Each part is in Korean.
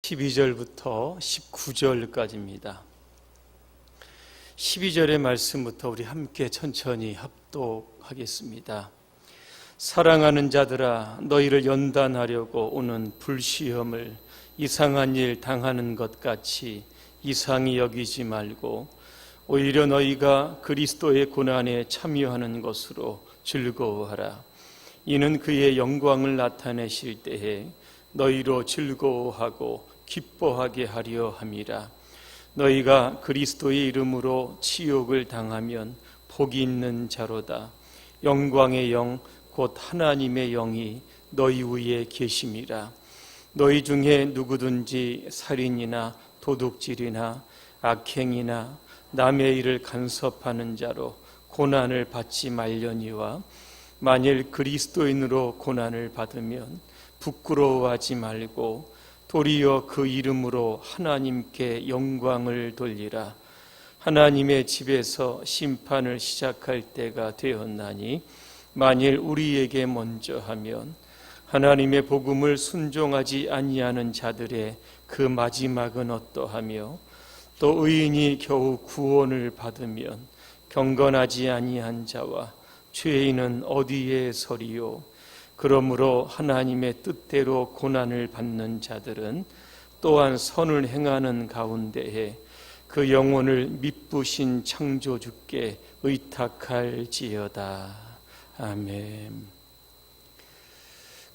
12절부터 19절까지입니다. 12절의 말씀부터 우리 함께 천천히 합독하겠습니다. 사랑하는 자들아, 너희를 연단하려고 오는 불시험을 이상한 일 당하는 것 같이 이상히 여기지 말고 오히려 너희가 그리스도의 고난에 참여하는 것으로 즐거워하라. 이는 그의 영광을 나타내실 때에 너희로 즐거워하고 기뻐하게 하려 함이라. 너희가 그리스도의 이름으로 치욕을 당하면 복이 있는 자로다. 영광의 영 곧 하나님의 영이 너희 위에 계심이라. 너희 중에 누구든지 살인이나 도둑질이나 악행이나 남의 일을 간섭하는 자로 고난을 받지 말려니와 만일 그리스도인으로 고난을 받으면 부끄러워하지 말고 도리어 그 이름으로 하나님께 영광을 돌리라. 하나님의 집에서 심판을 시작할 때가 되었나니 만일 우리에게 먼저 하면 하나님의 복음을 순종하지 아니하는 자들의 그 마지막은 어떠하며 또 의인이 겨우 구원을 받으면 경건하지 아니한 자와 죄인은 어디에 서리요. 그러므로 하나님의 뜻대로 고난을 받는 자들은 또한 선을 행하는 가운데에 그 영혼을 미쁘신 창조주께 의탁할지어다. 아멘.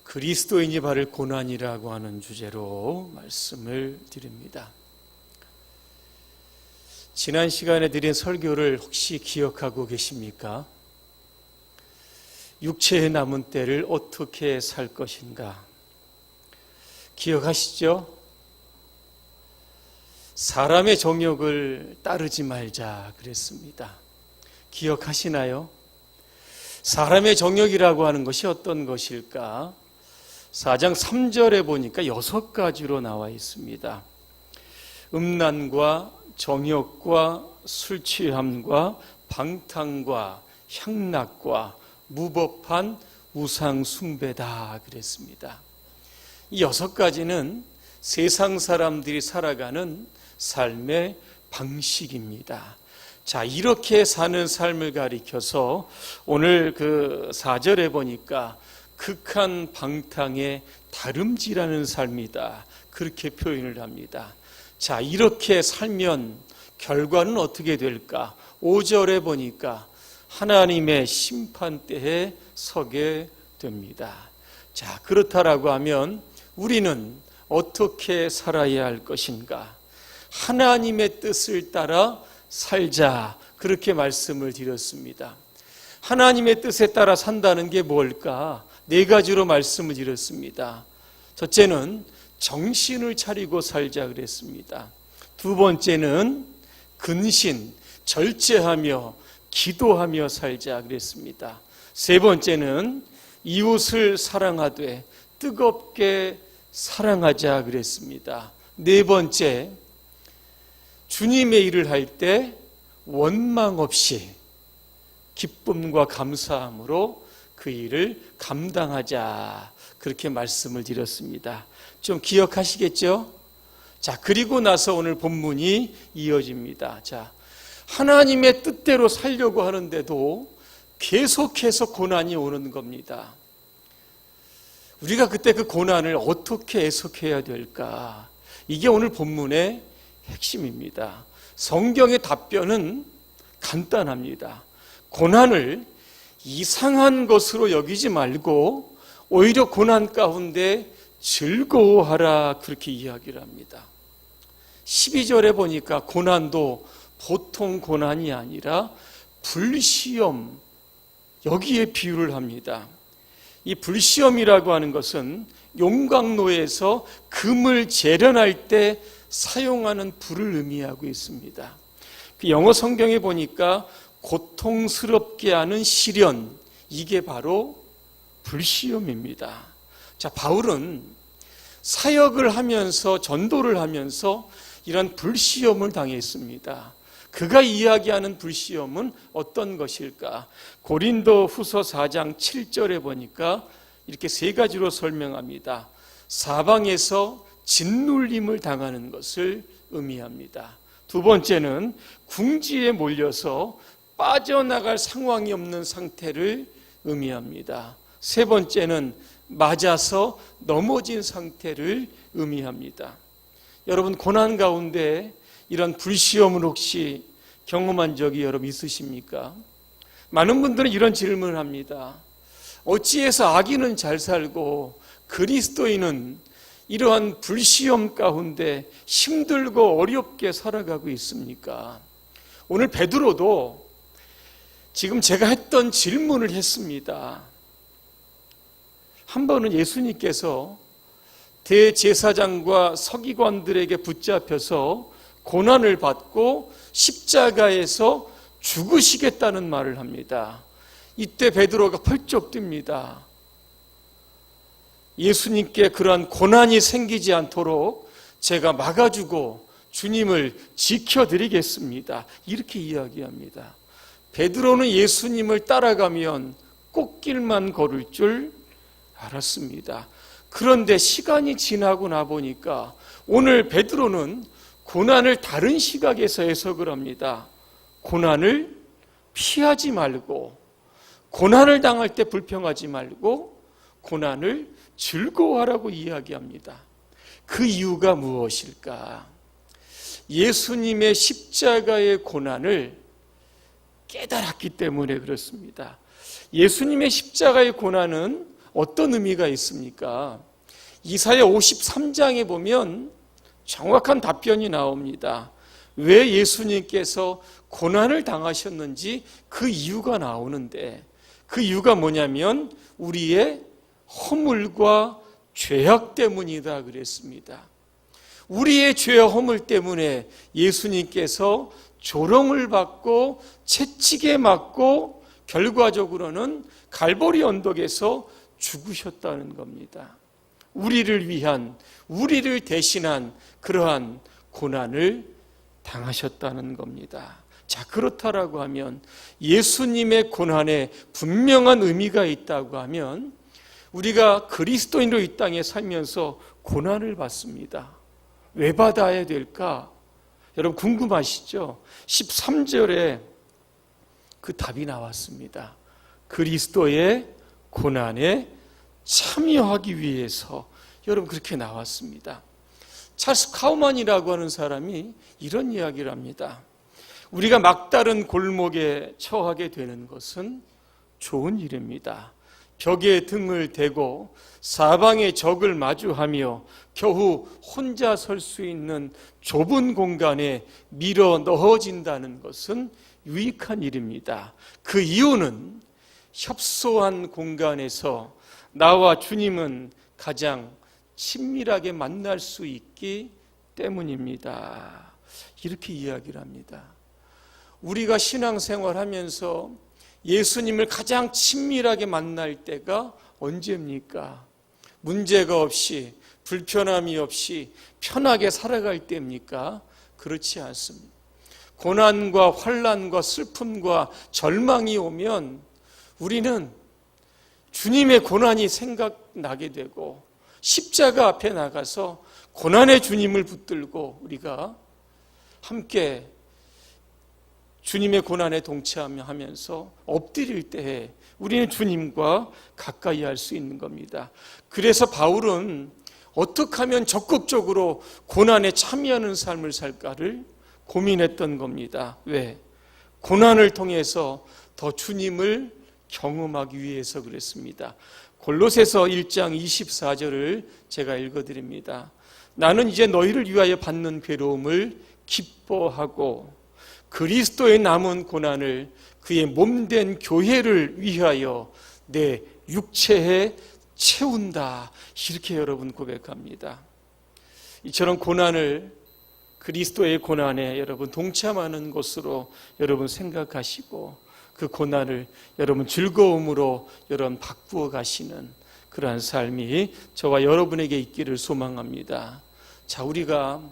그리스도인이 받을 고난이라고 하는 주제로 말씀을 드립니다. 지난 시간에 드린 설교를 혹시 기억하고 계십니까? 육체의 남은 때를 어떻게 살 것인가? 기억하시죠? 사람의 정욕을 따르지 말자 그랬습니다. 기억하시나요? 사람의 정욕이라고 하는 것이 어떤 것일까? 4장 3절에 보니까 6가지로 나와 있습니다. 음란과 정욕과 술취함과 방탕과 향락과 무법한 우상 숭배다 그랬습니다. 이 6가지는 세상 사람들이 살아가는 삶의 방식입니다. 자, 이렇게 사는 삶을 가리켜서 오늘 그 4절에 보니까 극한 방탕의 다름질하는 삶이다 그렇게 표현을 합니다. 자, 이렇게 살면 결과는 어떻게 될까? 5절에 보니까 하나님의 심판대에 서게 됩니다. 자, 그렇다라고 하면 우리는 어떻게 살아야 할 것인가? 하나님의 뜻을 따라 살자 그렇게 말씀을 드렸습니다. 하나님의 뜻에 따라 산다는 게 뭘까? 4가지로 말씀을 드렸습니다. 첫째는 정신을 차리고 살자 그랬습니다. 두 번째는 근신, 절제하며 기도하며 살자 그랬습니다. 세 번째는 이웃을 사랑하되 뜨겁게 사랑하자 그랬습니다. 네 번째, 주님의 일을 할 때 원망 없이 기쁨과 감사함으로 그 일을 감당하자 그렇게 말씀을 드렸습니다. 좀 기억하시겠죠? 자, 그리고 나서 오늘 본문이 이어집니다. 자, 하나님의 뜻대로 살려고 하는데도 계속해서 고난이 오는 겁니다. 우리가 그때 그 고난을 어떻게 해석해야 될까? 이게 오늘 본문의 핵심입니다. 성경의 답변은 간단합니다. 고난을 이상한 것으로 여기지 말고 오히려 고난 가운데 즐거워하라 그렇게 이야기를 합니다. 12절에 보니까 고난도 보통 고난이 아니라 불시험, 여기에 비유를 합니다. 이 불시험이라고 하는 것은 용광로에서 금을 재련할 때 사용하는 불을 의미하고 있습니다. 그 영어 성경에 보니까 고통스럽게 하는 시련, 이게 바로 불시험입니다. 자, 바울은 사역을 하면서 전도를 하면서 이런 불시험을 당했습니다. 그가 이야기하는 불시험은 어떤 것일까? 고린도 후서 4장 7절에 보니까 이렇게 3가지로 설명합니다. 사방에서 짓눌림을 당하는 것을 의미합니다. 두 번째는 궁지에 몰려서 빠져나갈 상황이 없는 상태를 의미합니다. 세 번째는 맞아서 넘어진 상태를 의미합니다. 여러분, 고난 가운데 이런 불시험을 혹시 경험한 적이 여러분 있으십니까? 많은 분들은 이런 질문을 합니다. 어찌해서 악인은 잘 살고 그리스도인은 이러한 불시험 가운데 힘들고 어렵게 살아가고 있습니까? 오늘 베드로도 지금 제가 했던 질문을 했습니다. 한 번은 예수님께서 대제사장과 서기관들에게 붙잡혀서 고난을 받고 십자가에서 죽으시겠다는 말을 합니다. 이때 베드로가 펄쩍 뜁니다. 예수님께 그러한 고난이 생기지 않도록 제가 막아주고 주님을 지켜드리겠습니다. 이렇게 이야기합니다. 베드로는 예수님을 따라가면 꽃길만 걸을 줄 알았습니다. 그런데 시간이 지나고 나 보니까 오늘 베드로는 고난을 다른 시각에서 해석을 합니다. 고난을 피하지 말고, 고난을 당할 때 불평하지 말고 고난을 즐거워하라고 이야기합니다. 그 이유가 무엇일까? 예수님의 십자가의 고난을 깨달았기 때문에 그렇습니다. 예수님의 십자가의 고난은 어떤 의미가 있습니까? 이사야 53장에 보면 정확한 답변이 나옵니다. 왜 예수님께서 고난을 당하셨는지 그 이유가 나오는데, 그 이유가 뭐냐면 우리의 허물과 죄악 때문이다 그랬습니다. 우리의 죄와 허물 때문에 예수님께서 조롱을 받고 채찍에 맞고 결과적으로는 갈보리 언덕에서 죽으셨다는 겁니다. 우리를 위한, 우리를 대신한 그러한 고난을 당하셨다는 겁니다. 자, 그렇다라고 하면 예수님의 고난에 분명한 의미가 있다고 하면 우리가 그리스도인으로 이 땅에 살면서 고난을 받습니다. 왜 받아야 될까? 여러분 궁금하시죠? 13절에 그 답이 나왔습니다. 그리스도의 고난에 참여하기 위해서. 여러분 그렇게 나왔습니다. 찰스 카우만이라고 하는 사람이 이런 이야기를 합니다. 우리가 막다른 골목에 처하게 되는 것은 좋은 일입니다. 벽에 등을 대고 사방의 적을 마주하며 겨우 혼자 설 수 있는 좁은 공간에 밀어 넣어진다는 것은 유익한 일입니다. 그 이유는 협소한 공간에서 나와 주님은 가장 친밀하게 만날 수 있기 때문입니다. 이렇게 이야기를 합니다. 우리가 신앙생활하면서 예수님을 가장 친밀하게 만날 때가 언제입니까? 문제가 없이, 불편함이 없이 편하게 살아갈 때입니까? 그렇지 않습니다. 고난과 환난과 슬픔과 절망이 오면 우리는 주님의 고난이 생각나게 되고 십자가 앞에 나가서 고난의 주님을 붙들고 우리가 함께 주님의 고난에 동참하면서 엎드릴 때에 우리는 주님과 가까이 할 수 있는 겁니다. 그래서 바울은 어떻게 하면 적극적으로 고난에 참여하는 삶을 살까를 고민했던 겁니다. 왜? 고난을 통해서 더 주님을 경험하기 위해서 그랬습니다. 골로새서 1장 24절을 제가 읽어드립니다. 나는 이제 너희를 위하여 받는 괴로움을 기뻐하고 그리스도의 남은 고난을 그의 몸된 교회를 위하여 내 육체에 채운다. 이렇게 여러분 고백합니다. 이처럼 고난을, 그리스도의 고난에 여러분 동참하는 것으로 여러분 생각하시고 그 고난을 여러분 즐거움으로 여러분 바꾸어 가시는 그러한 삶이 저와 여러분에게 있기를 소망합니다. 자, 우리가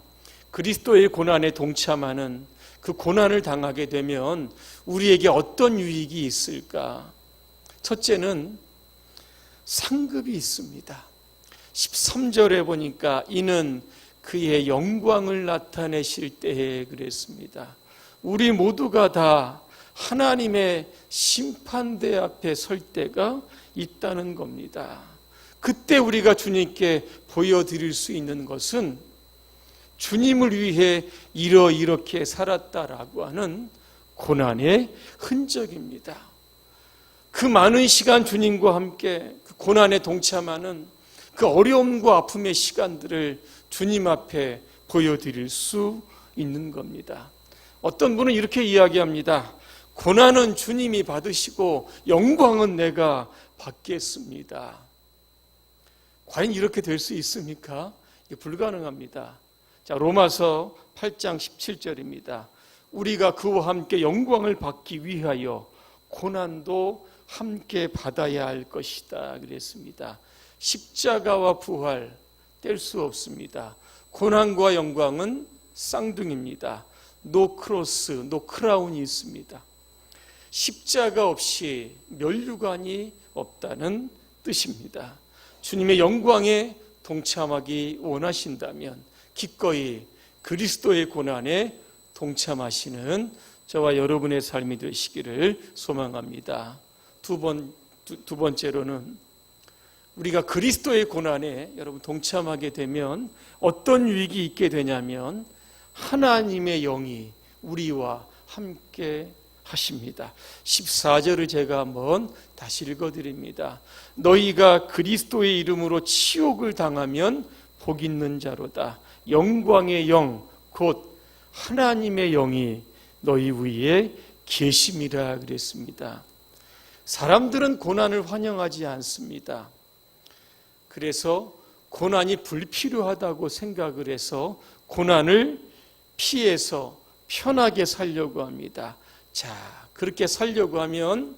그리스도의 고난에 동참하는 그 고난을 당하게 되면 우리에게 어떤 유익이 있을까? 첫째는 상급이 있습니다. 13절에 보니까 이는 그의 영광을 나타내실 때에 그랬습니다. 우리 모두가 다 하나님의 심판대 앞에 설 때가 있다는 겁니다. 그때 우리가 주님께 보여드릴 수 있는 것은 주님을 위해 이렇게 살았다라고 하는 고난의 흔적입니다. 그 많은 시간 주님과 함께 그 고난에 동참하는 그 어려움과 아픔의 시간들을 주님 앞에 보여드릴 수 있는 겁니다. 어떤 분은 이렇게 이야기합니다. 고난은 주님이 받으시고 영광은 내가 받겠습니다. 과연 이렇게 될 수 있습니까? 이게 불가능합니다. 자, 로마서 8장 17절입니다. 우리가 그와 함께 영광을 받기 위하여 고난도 함께 받아야 할 것이다 그랬습니다. 십자가와 부활 뗄 수 없습니다. 고난과 영광은 쌍둥이입니다. 노 크로스, 노 크라운이 있습니다. 십자가 없이 면류관이 없다는 뜻입니다. 주님의 영광에 동참하기 원하신다면 기꺼이 그리스도의 고난에 동참하시는 저와 여러분의 삶이 되시기를 소망합니다. 두 번째로는 우리가 그리스도의 고난에 여러분 동참하게 되면 어떤 유익이 있게 되냐면 하나님의 영이 우리와 함께 하십니다. 14절을 제가 한번 다시 읽어드립니다. 너희가 그리스도의 이름으로 치욕을 당하면 복 있는 자로다. 영광의 영 곧 하나님의 영이 너희 위에 계심이라 그랬습니다. 사람들은 고난을 환영하지 않습니다. 그래서 고난이 불필요하다고 생각을 해서 고난을 피해서 편하게 살려고 합니다. 자, 그렇게 살려고 하면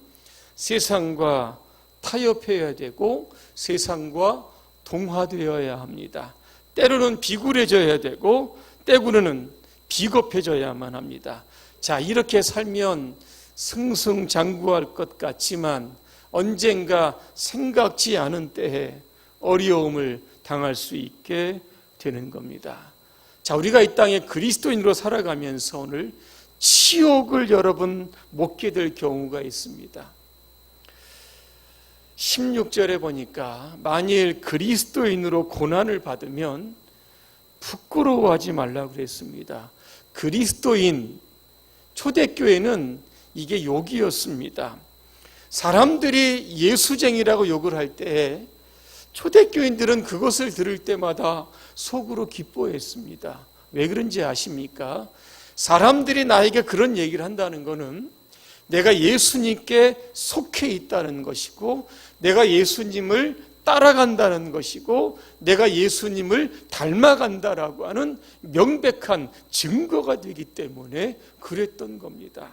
세상과 타협해야 되고 세상과 동화되어야 합니다. 때로는 비굴해져야 되고 때로는 비겁해져야만 합니다. 자, 이렇게 살면 승승장구할 것 같지만 언젠가 생각지 않은 때에 어려움을 당할 수 있게 되는 겁니다. 자, 우리가 이 땅에 그리스도인으로 살아가면서 오늘 치욕을 여러분 먹게 될 경우가 있습니다. 16절에 보니까 만일 그리스도인으로 고난을 받으면 부끄러워하지 말라고 그랬습니다. 그리스도인 초대교회는 이게 욕이었습니다. 사람들이 예수쟁이라고 욕을 할 때 초대교인들은 그것을 들을 때마다 속으로 기뻐했습니다. 왜 그런지 아십니까? 사람들이 나에게 그런 얘기를 한다는 것은 내가 예수님께 속해 있다는 것이고 내가 예수님을 따라간다는 것이고 내가 예수님을 닮아간다라고 하는 명백한 증거가 되기 때문에 그랬던 겁니다.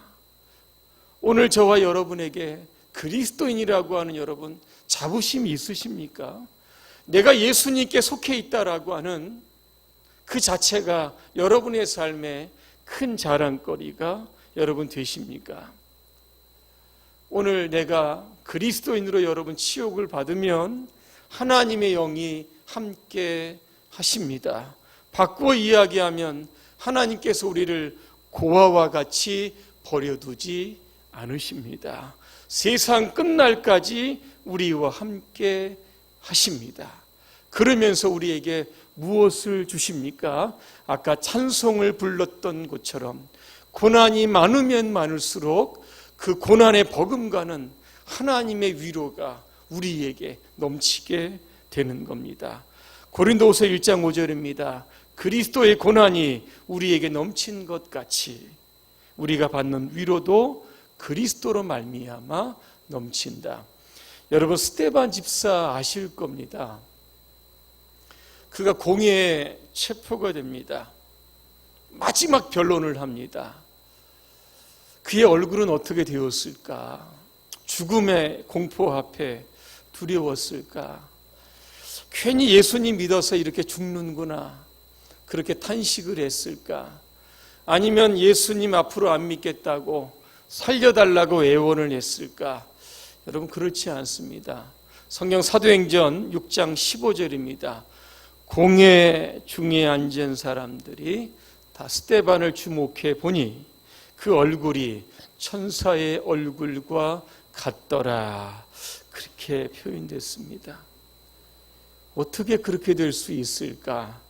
오늘 저와 여러분에게 그리스도인이라고 하는 여러분 자부심이 있으십니까? 내가 예수님께 속해 있다라고 하는 그 자체가 여러분의 삶에 큰 자랑거리가 여러분 되십니까? 오늘 내가 그리스도인으로 여러분 치욕을 받으면 하나님의 영이 함께 하십니다. 바꾸어 이야기하면 하나님께서 우리를 고아와 같이 버려두지 않으십니다. 세상 끝날까지 우리와 함께 하십니다. 그러면서 우리에게 무엇을 주십니까? 아까 찬송을 불렀던 것처럼 고난이 많으면 많을수록 그 고난의 버금가는 하나님의 위로가 우리에게 넘치게 되는 겁니다. 고린도후서 1장 5절입니다. 그리스도의 고난이 우리에게 넘친 것 같이 우리가 받는 위로도 그리스도로 말미암아 넘친다. 여러분 스데반 집사 아실 겁니다. 그가 공회에 체포가 됩니다. 마지막 변론을 합니다. 그의 얼굴은 어떻게 되었을까? 죽음의 공포 앞에 두려웠을까? 괜히 예수님 믿어서 이렇게 죽는구나 그렇게 탄식을 했을까? 아니면 예수님 앞으로 안 믿겠다고 살려달라고 애원을 했을까? 여러분 그렇지 않습니다. 성경 사도행전 6장 15절입니다. 공회 중에 앉은 사람들이 다 스데반을 주목해 보니 그 얼굴이 천사의 얼굴과 같더라. 그렇게 표현됐습니다. 어떻게 그렇게 될 수 있을까?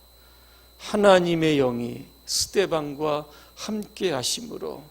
하나님의 영이 스데반과 함께 하심으로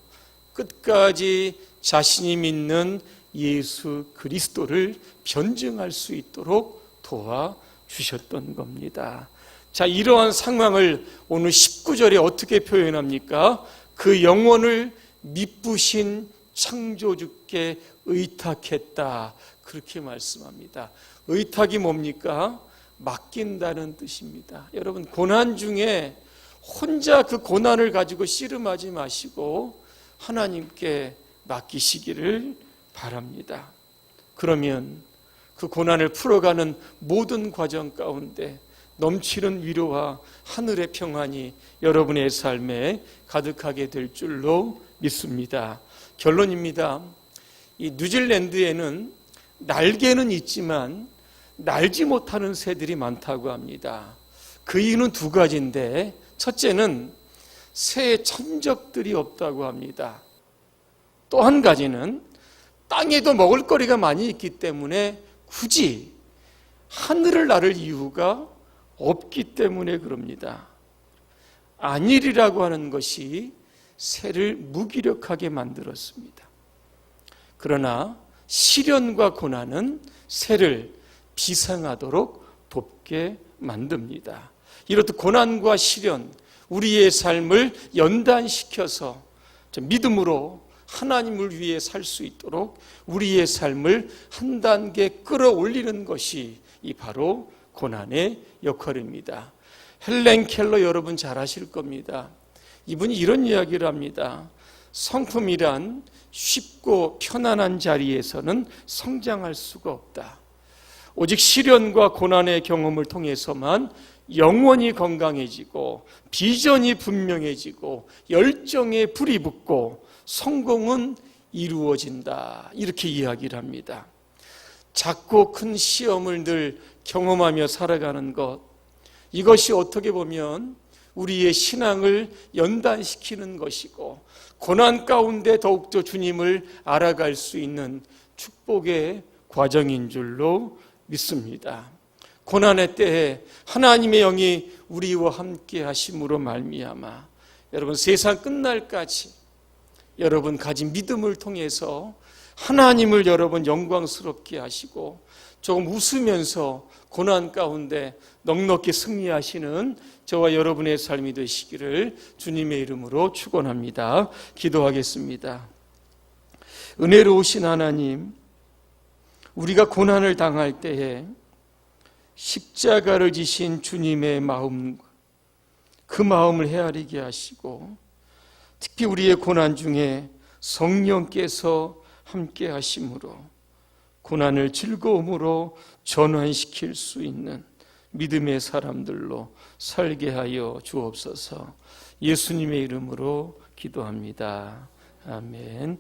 끝까지 자신이 믿는 예수 그리스도를 변증할 수 있도록 도와주셨던 겁니다. 자, 이러한 상황을 오늘 19절에 어떻게 표현합니까? 그 영혼을 미쁘신 창조주께 의탁했다. 그렇게 말씀합니다. 의탁이 뭡니까? 맡긴다는 뜻입니다. 여러분, 고난 중에 혼자 그 고난을 가지고 씨름하지 마시고 하나님께 맡기시기를 바랍니다. 그러면 그 고난을 풀어가는 모든 과정 가운데 넘치는 위로와 하늘의 평안이 여러분의 삶에 가득하게 될 줄로 믿습니다. 결론입니다. 이 뉴질랜드에는 날개는 있지만 날지 못하는 새들이 많다고 합니다. 그 이유는 두 가지인데, 첫째는 새의 천적들이 없다고 합니다. 또 한 가지는 땅에도 먹을거리가 많이 있기 때문에 굳이 하늘을 나를 이유가 없기 때문에 그럽니다. 안일이라고 하는 것이 새를 무기력하게 만들었습니다. 그러나 시련과 고난은 새를 비상하도록 돕게 만듭니다. 이렇듯 고난과 시련, 우리의 삶을 연단시켜서 믿음으로 하나님을 위해 살 수 있도록 우리의 삶을 한 단계 끌어올리는 것이 바로 고난의 역할입니다. 헬렌 켈러 여러분 잘 아실 겁니다. 이분이 이런 이야기를 합니다. 성품이란 쉽고 편안한 자리에서는 성장할 수가 없다. 오직 시련과 고난의 경험을 통해서만 영혼이 건강해지고 비전이 분명해지고 열정에 불이 붙고 성공은 이루어진다. 이렇게 이야기를 합니다. 작고 큰 시험을 늘 경험하며 살아가는 것, 이것이 어떻게 보면 우리의 신앙을 연단시키는 것이고 고난 가운데 더욱더 주님을 알아갈 수 있는 축복의 과정인 줄로 믿습니다. 고난의 때에 하나님의 영이 우리와 함께 하심으로 말미암아 여러분 세상 끝날까지 여러분 가진 믿음을 통해서 하나님을 여러분 영광스럽게 하시고 조금 웃으면서 고난 가운데 넉넉히 승리하시는 저와 여러분의 삶이 되시기를 주님의 이름으로 축원합니다. 기도하겠습니다. 은혜로우신 하나님, 우리가 고난을 당할 때에 십자가를 지신 주님의 마음, 그 마음을 헤아리게 하시고 특히 우리의 고난 중에 성령께서 함께 하심으로 고난을 즐거움으로 전환시킬 수 있는 믿음의 사람들로 살게 하여 주옵소서. 예수님의 이름으로 기도합니다. 아멘.